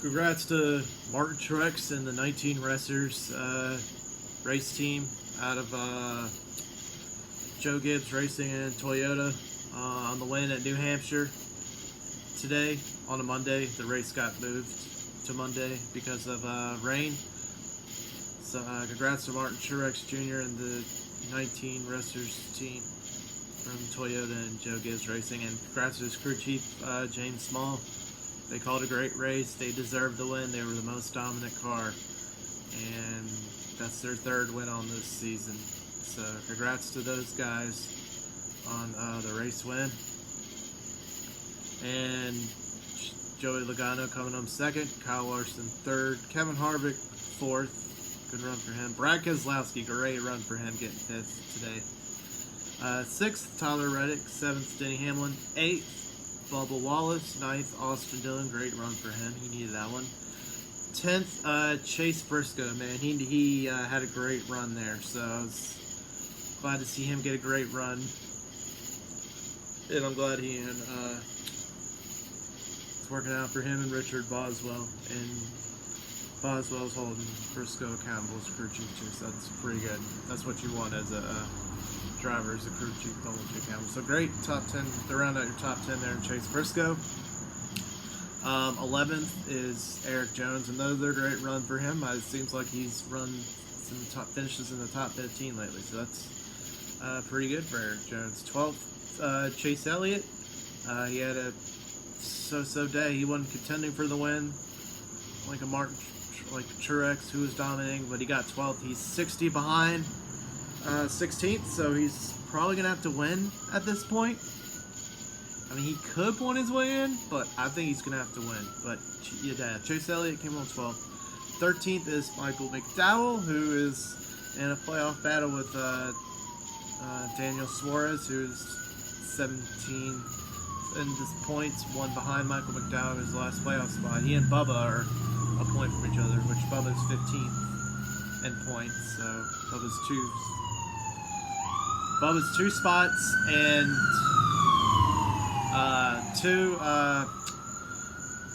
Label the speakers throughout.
Speaker 1: Congrats to Martin Truex and the 19 Racers race team out of Joe Gibbs Racing and Toyota on the win at New Hampshire today on a Monday. The race got moved to Monday because of rain. So congrats to Martin Truex Jr. and the 19 Racers team from Toyota and Joe Gibbs Racing, and congrats to his crew chief James Small. They called a great race. They deserved the win. They were the most dominant car, and that's their third win on this season. So congrats to those guys on the race win. And Joey Logano coming home second, Kyle Larson third, Kevin Harvick fourth. Good run for him. Brad Keselowski, great run for him, getting fifth today. Sixth, Tyler Reddick. Seventh, Denny Hamlin. Eighth, Bubba Wallace. Ninth, Austin Dillon. Great run for him. He needed that one. 10th, Chase Briscoe. Man, he had a great run there. So I was glad to see him get a great run. And I'm glad it's working out for him and Richard Boswell. And Boswell's holding Briscoe accountable as crew chief too, so that's pretty good. That's what you want as a driver, as a crew chief holding you accountable. So great, top 10, to round out your top 10 there in Chase Briscoe. 11th is Eric Jones, another great run for him. It seems like he's run some finishes in the top 15 lately, so that's pretty good for Eric Jones. 12th, Chase Elliott. He had a so-so day. He wasn't contending for the win like Truex, who was dominating, but he got 12th. He's 60 behind 16th, so he's probably going to have to win at this point. I mean, he could point his way in, but I think he's going to have to win. But yeah, Chase Elliott came on 12th. 13th is Michael McDowell, who is in a playoff battle with Daniel Suarez, who's 17 in this points, one behind Michael McDowell in his last playoff spot. He and Bubba are a point from each other, which Bubba's 15th in points, so Bubba's two spots and two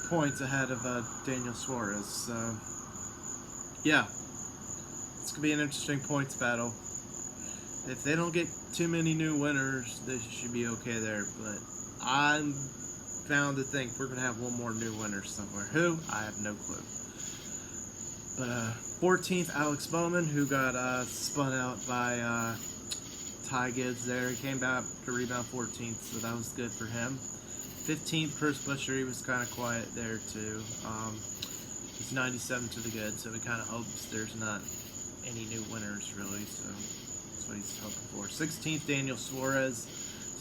Speaker 1: points ahead of Daniel Suarez. So yeah, it's gonna be an interesting points battle. If they don't get too many new winners, they should be okay there, but I'm bound to think we're going to have one more new winner somewhere. Who? I have no clue. But 14th, Alex Bowman, who got spun out by Ty Gibbs there. He came back to rebound 14th, so that was good for him. 15th, Chris Buescher. He was kind of quiet there, too. He's 97 to the good, so he kind of hopes there's not any new winners, really, so that's what he's hoping for. 16th, Daniel Suarez.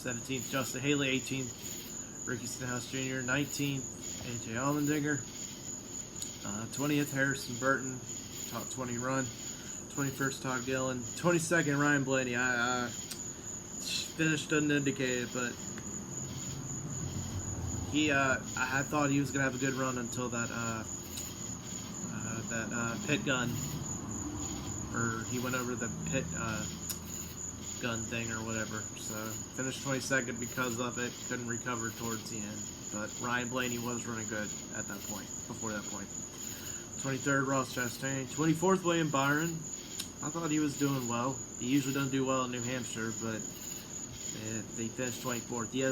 Speaker 1: 17th, Justin Haley. 18th, Ricky Stenhouse Jr. 19th, AJ Allmendinger. 20th, Harrison Burton. Top 20 run. 21st, Todd Gillen. 22nd, Ryan Blaney. I finish doesn't indicate it, but I thought he was gonna have a good run until that pit gun, or he went over the pit gun thing or whatever, so finished 22nd because of it. Couldn't recover towards the end, but Ryan Blaney was running good at that point, before that point. 23rd, Ross Chastain. 24th, William Byron. I thought he was doing well. He usually doesn't do well in New Hampshire, but they finished 24th. He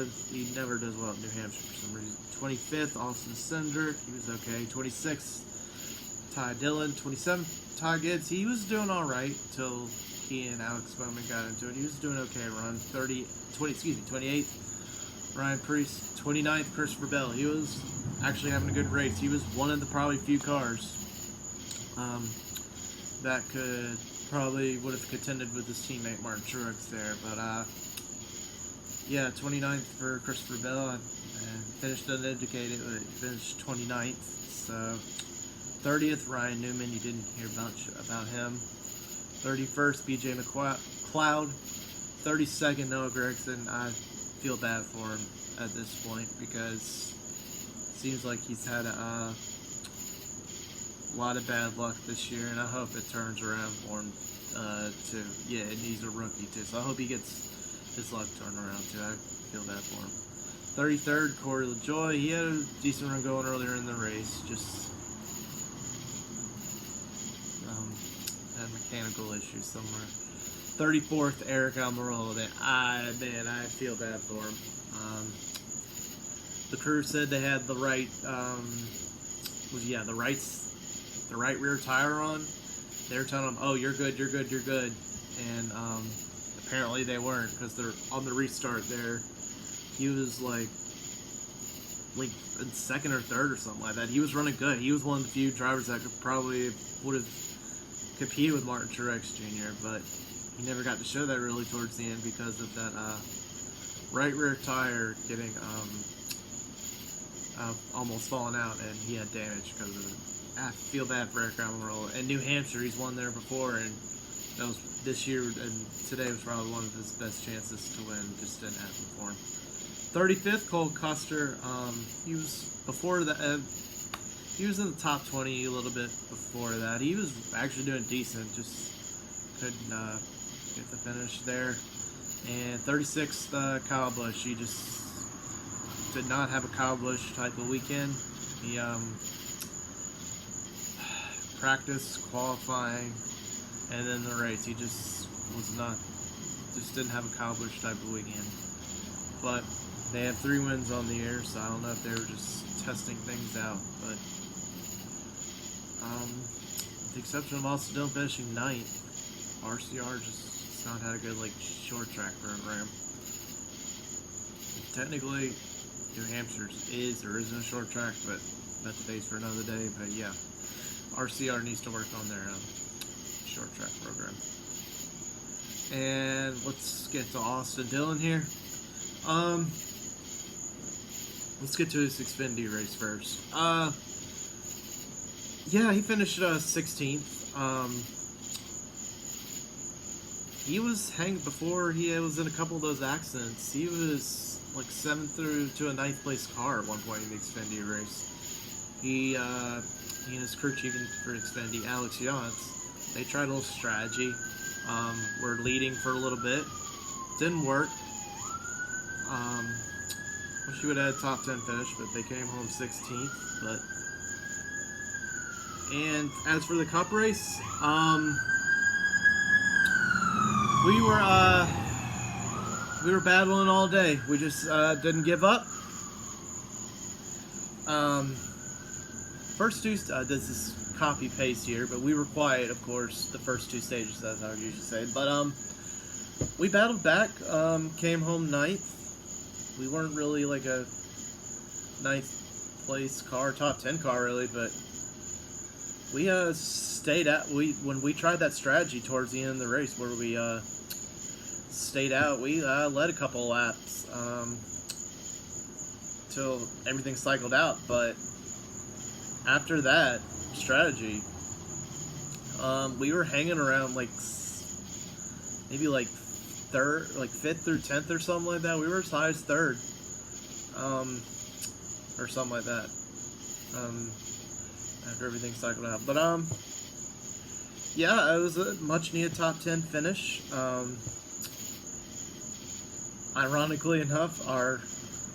Speaker 1: never does well at New Hampshire for some reason. 25th, Austin Cindric. He was okay. 26th, Ty Dillon. 27th, Ty Gibbs. He was doing all right till he and Alex Bowman got into it. He was doing okay run. 28th, Ryan Preece. 29th, Christopher Bell. He was actually having a good race. He was one of the probably few cars that would have contended with his teammate Martin Truex there. But yeah, 29th for Christopher Bell. And finished doesn't indicate it, but he finished 29th. So 30th, Ryan Newman. You didn't hear much about him. 31st, BJ McLeod. 32nd, Noah Gragson. I feel bad for him at this point because it seems like he's had a lot of bad luck this year, and I hope it turns around for him too. Yeah, and he's a rookie too, so I hope he gets his luck turned around too. I feel bad for him. 33rd, Corey LaJoie. He had a decent run going earlier in the race, just mechanical issue somewhere. 34th, Eric Almirola. I feel bad for him. The crew said they had the right, the right rear tire on. They were telling him, "Oh, you're good, you're good, you're good," and apparently they weren't, because they're on the restart there. He was like in second or third or something like that. He was running good. He was one of the few drivers that would have competed with Martin Truex Jr., but he never got to show that really towards the end because of that right rear tire getting almost falling out, and he had damage because of it. I feel bad for Eric Almirola. And New Hampshire, he's won there before, and that was this year, and today was probably one of his best chances to win. Just didn't happen for him. 35th, Cole Custer. He was before the he was in the top 20 a little bit before that. He was actually doing decent, just couldn't get the finish there. And 36th, Kyle Busch. He just did not have a Kyle Busch type of weekend. He practice, qualifying, and then the race. He just didn't have a Kyle Busch type of weekend. But they have 3 wins on the air, so I don't know if they were just testing things out. But with the exception of Austin Dillon finishing 9th, RCR just not had a good short track program. Technically, New Hampshire's is or isn't a short track, but that's a base for another day. But yeah, RCR needs to work on their short track program. And let's get to Austin Dillon here. Let's get to his Xfinity race first. Yeah, he finished 16th. He was before he was in a couple of those accidents. He was like 7th through to a 9th place car at one point in the Xfinity race. He and his crew chief for Xfinity, Alex Yance, they tried a little strategy. Were leading for a little bit. Didn't work. Wish he would have had a top 10 finish, but they came home 16th. And as for the Cup race, we were battling all day. We just didn't give up. First 2, this is copy paste here, but we were quiet, of course, the first 2 stages, as I would usually say. But we battled back, came home 9th. We weren't really like a 9th place car, top 10 car really, but we stayed out. When we tried that strategy towards the end of the race, where we stayed out, we led a couple laps till everything cycled out. But after that strategy, we were hanging around maybe 5th through 10th or something like that. We were as high as 3rd, or something like that. After everything cycled out, but yeah, it was a much needed top 10 finish. Ironically enough, our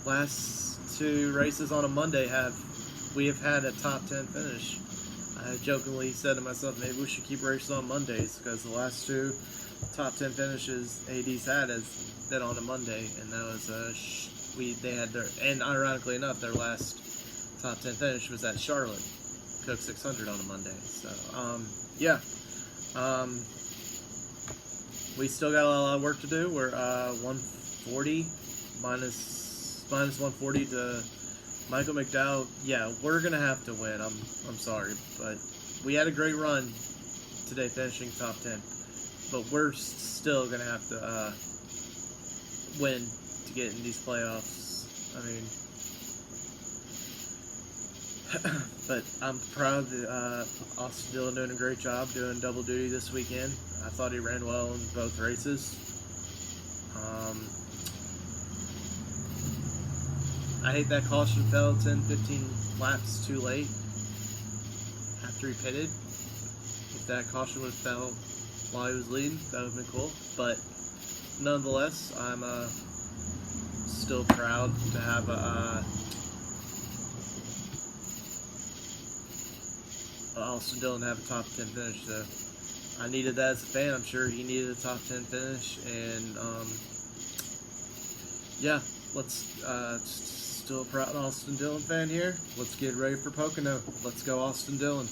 Speaker 1: last 2 races on a Monday we have had a top 10 finish. I jokingly said to myself, maybe we should keep races on Mondays, because the last 2 top 10 finishes AD's had has been on a Monday, and that was and ironically enough, their last top 10 finish was at Charlotte, Coke 600 on a Monday. So yeah, we still got a lot of work to do. We're 140 minus 140 to Michael McDowell. Yeah, we're gonna have to win. I'm sorry, but we had a great run today, finishing top 10. But we're still gonna have to win to get in these playoffs. I mean, but I'm proud that Austin Dillon doing a great job doing double duty this weekend. I thought he ran well in both races. I hate that caution fell 10-15 laps too late after he pitted. If that caution would have fell while he was leading, that would have been cool. But nonetheless, I'm still proud to have Austin Dillon have a top 10 finish. So I needed that as a fan. I'm sure he needed a top 10 finish. And yeah, let's still a proud Austin Dillon fan here. Let's get ready for Pocono. Let's go Austin Dillon.